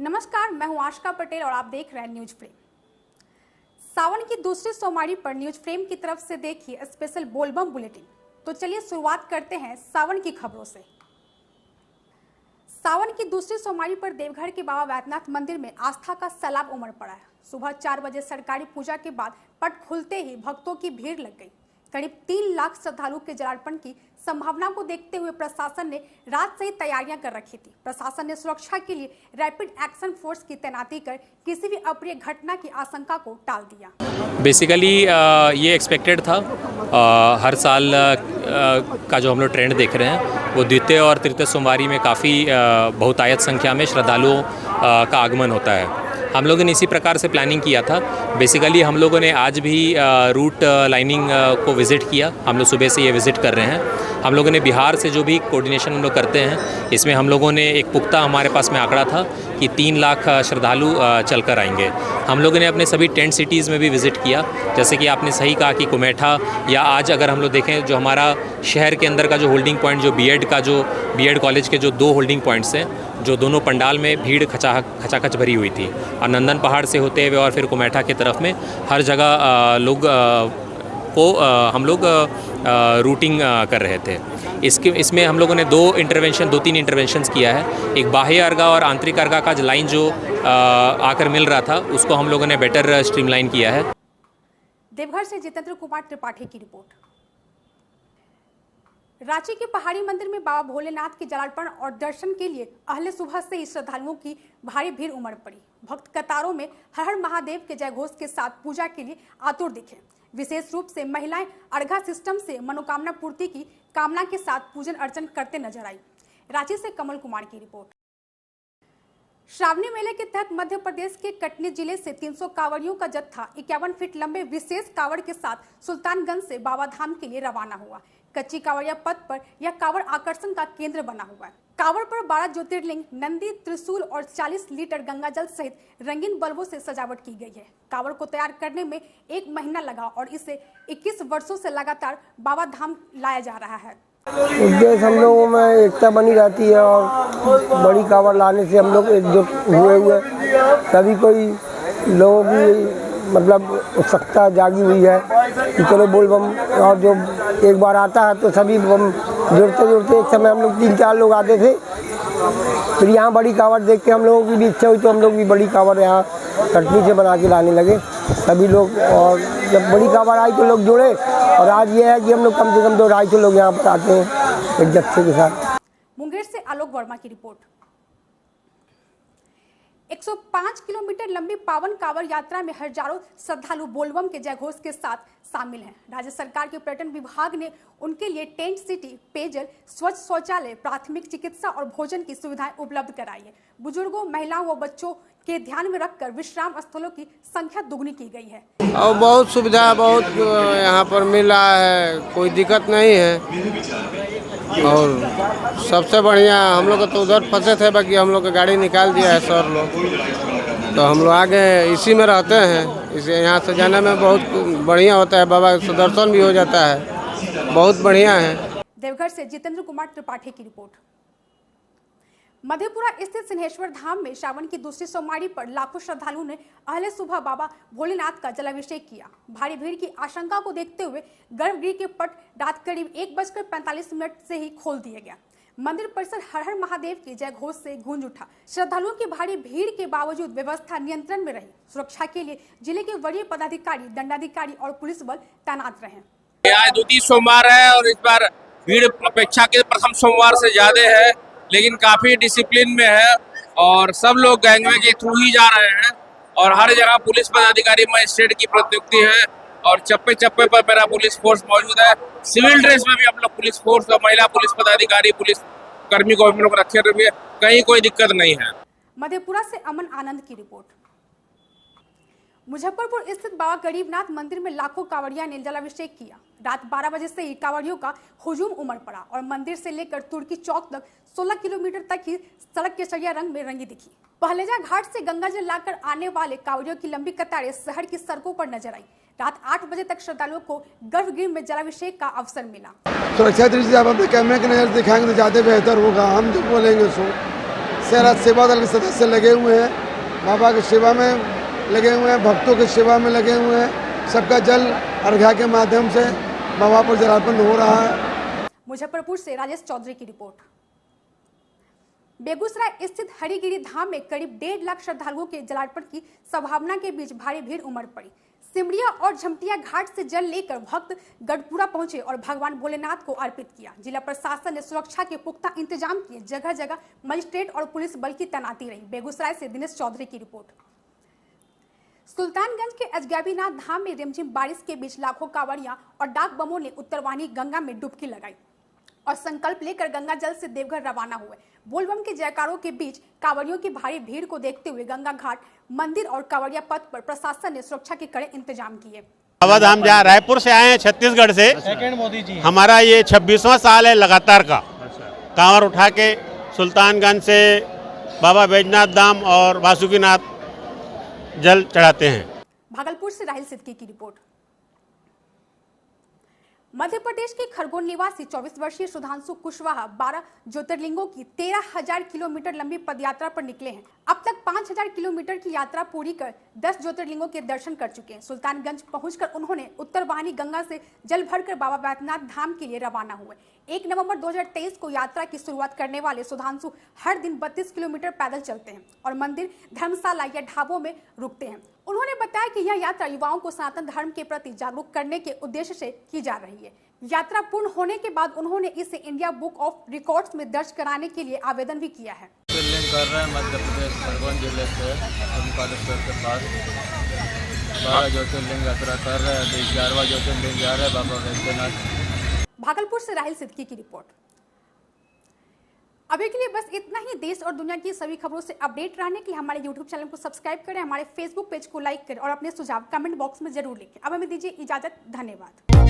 नमस्कार, मैं हूं आशिका पटेल और आप देख रहे हैं न्यूज फ्रेम। सावन की दूसरी सोमवारी पर न्यूज फ्रेम की तरफ से देखिए स्पेशल बोलबम बुलेटिन। तो चलिए शुरुआत करते हैं सावन की खबरों से। सावन की दूसरी सोमवारी पर देवघर के बाबा वैद्यनाथ मंदिर में आस्था का सैलाब उमड़ पड़ा है। सुबह 4 बजे सरकारी पूजा के बाद पट खुलते ही भक्तों की भीड़ लग गई। करीब 3 लाख श्रद्धालुओं के जलार्पण की संभावना को देखते हुए प्रशासन ने रात से ही तैयारियां कर रखी थी। प्रशासन ने सुरक्षा के लिए रैपिड एक्शन फोर्स की तैनाती कर किसी भी अप्रिय घटना की आशंका को टाल दिया। बेसिकली ये एक्सपेक्टेड था। हर साल का जो हम लोग ट्रेंड देख रहे हैं वो द्वितीय और तृतीय सोमवारी में काफ़ी बहुतायत संख्या में श्रद्धालुओं का आगमन होता है। हम लोगों ने इसी प्रकार से प्लानिंग किया था। बेसिकली हम लोगों ने आज भी रूट लाइनिंग को विज़िट किया। हम लोग सुबह से ये विज़िट कर रहे हैं। हम लोगों ने बिहार से जो भी कोऑर्डिनेशन हम लोग करते हैं, इसमें हम लोगों ने एक पुख्ता हमारे पास में आंकड़ा था कि 3 लाख श्रद्धालु चल कर आएंगे। हम लोगों ने अपने सभी टेंट सिटीज़ में भी विज़िट किया, जैसे कि आपने सही कहा कि कुमेठा, या आज अगर हम लोग देखें जो हमारा शहर के अंदर का जो होल्डिंग पॉइंट, जो बीएड कॉलेज के जो 2 होल्डिंग पॉइंट्स हैं, जो दोनों पंडाल में भीड़ खचाखच भरी हुई थी, और नंदन पहाड़ से होते हुए और फिर कुमेठा की तरफ में हर जगह लोग को हम लोग रूटिंग कर रहे थे। इसमें हम लोगों ने 2-3 इंटरवेंशंस किया है। एक बाह्य अर्घा और आंतरिक अर्घा का जो लाइन जो आकर मिल रहा था, उसको हम लोगों ने बेटर स्ट्रीमलाइन किया है। देवघर से जितेंद्र कुमार त्रिपाठी की रिपोर्ट। रांची के पहाड़ी मंदिर में बाबा भोलेनाथ के जलार्पण और दर्शन के लिए अहले सुबह से ही श्रद्धालुओं की भारी भीड़ उमड़ पड़ी। भक्त कतारों में हर हर महादेव के जयघोष के साथ पूजा के लिए आतुर दिखे। विशेष रूप से महिलाएं अर्घा सिस्टम से मनोकामना पूर्ति की कामना के साथ पूजन अर्चन करते नजर आई। रांची से कमल कुमार की रिपोर्ट। श्रावणी मेले के तहत मध्य प्रदेश के कटनी जिले से 300 कांवड़ियों का जत्था 51 फीट लंबे विशेष कांवड़ के साथ सुल्तानगंज से बाबा धाम के लिए रवाना हुआ। कच्ची कांवड़िया पथ पर यह कांवड़ आकर्षण का केंद्र बना हुआ है। कांवड़ पर 12 ज्योतिर्लिंग, नंदी, त्रिशूल और 40 लीटर गंगाजल सहित रंगीन बल्बों से सजावट की गई है। कांवड़ को तैयार करने में 1 महीना लगा और इसे 21 वर्षों से लगातार बाबा धाम लाया जा रहा है। उद्देश्य हम लोगों में एकता बनी रहती है और बड़ी कांवड़ लाने से हम लोग एकजुट हुए सभी कोई लोगों की मतलब उत्सुकता जागी हुई है कि चलो बोलबम, और जो एक बार आता है तो सभी बम जुड़ते एक समय हम लोग 3-4 लोग आते थे। फिर यहाँ बड़ी कांवड़ देख के हम लोगों की भी इच्छा हुई तो हम लोग भी बड़ी कांवड़ यहाँ कटनी से बना के लाने लगे सभी लोग। और जब बड़ी कांवड़ आई तो लोग जुड़े, और आज ये है कि हम लोग कम से कम 200-250 लोग यहाँ पर आते हैं एक जत्थे के साथ। मुंगेर से आलोक वर्मा की रिपोर्ट। 105 किलोमीटर लंबी पावन कांवड़ यात्रा में हजारों श्रद्धालु बोलबम के जयघोष के साथ शामिल हैं। राज्य सरकार के पर्यटन विभाग ने उनके लिए टेंट सिटी, पेयजल, स्वच्छ शौचालय, प्राथमिक चिकित्सा और भोजन की सुविधाएं उपलब्ध कराई है। बुजुर्गों, महिलाओं व बच्चों के ध्यान में रखकर विश्राम स्थलों की संख्या दुगनी की गई है। और बहुत सुविधा बहुत यहाँ पर मिल रहा है, कोई दिक्कत नहीं है। और सबसे बढ़िया हम लोग तो उधर फंसे थे, बाकी हम लोग का गाड़ी निकाल दिया है सर लोग, तो हम लोग आगे इसी में रहते हैं। इसे यहाँ से जाने में बहुत बढ़िया होता है, बाबा का दर्शन भी हो जाता है, बहुत बढ़िया है। देवघर से जितेंद्र कुमार त्रिपाठी की रिपोर्ट। मधेपुरा स्थित सिंहेश्वर धाम में श्रावण की दूसरी सोमवारी पर लाखों श्रद्धालुओं ने अहले सुबह बाबा भोलेनाथ का जलाभिषेक किया। भारी भीड़ की आशंका को देखते हुए गर्भगृह के पट रात करीब 1:45 से ही खोल दिया गया। मंदिर परिसर हर हर महादेव के जयघोष से गूंज उठा। श्रद्धालुओं की भारी भीड़ के बावजूद व्यवस्था नियंत्रण में रही। सुरक्षा के लिए जिले के वरीय पदाधिकारी, दंडाधिकारी और पुलिस बल तैनात रहे। आज द्वितीय सोमवार है और इस बार भीड़ अपेक्षा के प्रथम सोमवार से ज्यादा है, लेकिन काफी डिसिप्लिन में है और सब लोग गैंगवे के थ्रू ही जा रहे हैं। और हर जगह पुलिस पदाधिकारी, मजिस्ट्रेट की प्रतिनियुक्ति है और चप्पे चप्पे पर मेरा पुलिस फोर्स मौजूद है। सिविल ड्रेस में भी हम लोग पुलिस फोर्स और महिला पुलिस पदाधिकारी, पुलिस कर्मी को हम लोग रखे हुए, कहीं कोई दिक्कत नहीं है। मधेपुरा से अमन आनंद की रिपोर्ट। मुजफ्फरपुर स्थित बाबा गरीबनाथ मंदिर में लाखों कांवड़िया ने जलाभिषेक किया। रात 12 बजे से ही कांवड़ियों का हुजूम उमड़ पड़ा और मंदिर से लेकर तुर्की चौक तक 16 किलोमीटर तक ही सड़क केसरिया रंग में रंगी दिखी। पहलेजा घाट से गंगाजल लाकर आने वाले कांवड़ियों की लंबी कतारें शहर की सड़कों पर नजर आई। रात 8 बजे तक श्रद्धालुओं को गर्भगृह में जलाभिषेक का अवसर मिला। सुरक्षा दृष्टि से आप अपने कैमरे की नजर दिखाएंगे तो ज्यादा बेहतर होगा। हम जो बोलेंगे सो शहरा सेवा दल के सदस्य लगे हुए हैं, बाबा की सेवा में लगे हुए हैं, भक्तों की सेवा में लगे हुए हैं। सबका जल अर्घ्य के माध्यम से बाबा पर जलार्पण हो रहा है। मुजफ्फरपुर से राजेश चौधरी की रिपोर्ट। बेगूसराय स्थित हरिगिरी धाम में करीब 1.5 लाख श्रद्धालुओं के जलार्पण की संभावना के बीच भारी भीड़ उमड़ पड़ी। सिमरिया और झमटिया घाट से जल लेकर भक्त गढ़पुरा पहुंचे और भगवान भोलेनाथ को अर्पित किया। जिला प्रशासन ने सुरक्षा के पुख्ता इंतजाम किए। जगह जगह मजिस्ट्रेट और पुलिस बल की तैनाती रही। बेगूसराय से दिनेश चौधरी की रिपोर्ट। सुल्तानगंज के अजगैबीनाथ धाम में रिमझिम बारिश के बीच लाखों कांवड़ियां और डाक बमों ने उत्तरवाहिनी गंगा में डुबकी लगाई और संकल्प लेकर गंगा जल से देवघर रवाना हुए। बोलबम के जयकारों के बीच कांवड़ियों की भारी भीड़ को देखते हुए गंगा घाट, मंदिर और कांवड़िया पथ पर प्रशासन ने सुरक्षा के कड़े इंतजाम किए। बाबाधाम जहाँ रायपुर से आए हैं, छत्तीसगढ़ से। मोदी जी, हमारा ये 26वां साल है लगातार का। कांवर उठा के सुल्तानगंज से बाबा बैजनाथ धाम और वासुकीनाथ जल चढ़ाते हैं। भागलपुर से राहिल सिद्दीकी की रिपोर्ट। मध्य प्रदेश के खरगोन निवासी 24 वर्षीय सुधांशु कुशवाहा 12 ज्योतिर्लिंगों की 13,000 किलोमीटर लंबी पदयात्रा पर निकले हैं। अब तक 5,000 किलोमीटर की यात्रा पूरी कर 10 ज्योतिर्लिंगों के दर्शन कर चुके हैं। सुल्तानगंज पहुंचकर उन्होंने उत्तरवाहिनी गंगा से जल भरकर बाबा बैद्यनाथ धाम के लिए रवाना हुए। 1 नवंबर 2023 को यात्रा की शुरुआत करने वाले सुधांशु हर दिन 32 किलोमीटर पैदल चलते हैं और मंदिर, धर्मशाला या ढाबों में रुकते हैं। उन्होंने बताया कि यह यात्रा युवाओं को सनातन धर्म के प्रति जागरूक करने के उद्देश्य से की जा रही है। यात्रा पूर्ण होने के बाद उन्होंने इसे इंडिया बुक ऑफ रिकॉर्ड्स में दर्ज कराने के लिए आवेदन भी किया है। ज्योतिर्लिंग कर रहे हैं मध्य प्रदेश खरगोन जिले से ओमकारेश्वर के पास 12 ज्योतिर्लिंग यात्रा कर रहे हैं। 11वां ज्योतिर्लिंग जा रहे हैं बाबा बैद्यनाथ। भागलपुर से राहिल सिद्दीकी की रिपोर्ट। अभी के लिए बस इतना ही। देश और दुनिया की सभी खबरों से अपडेट रहने के लिए हमारे YouTube चैनल को सब्सक्राइब करें, हमारे Facebook पेज को लाइक करें और अपने सुझाव कमेंट बॉक्स में जरूर लिखें। अब हमें दीजिए इजाजत। धन्यवाद।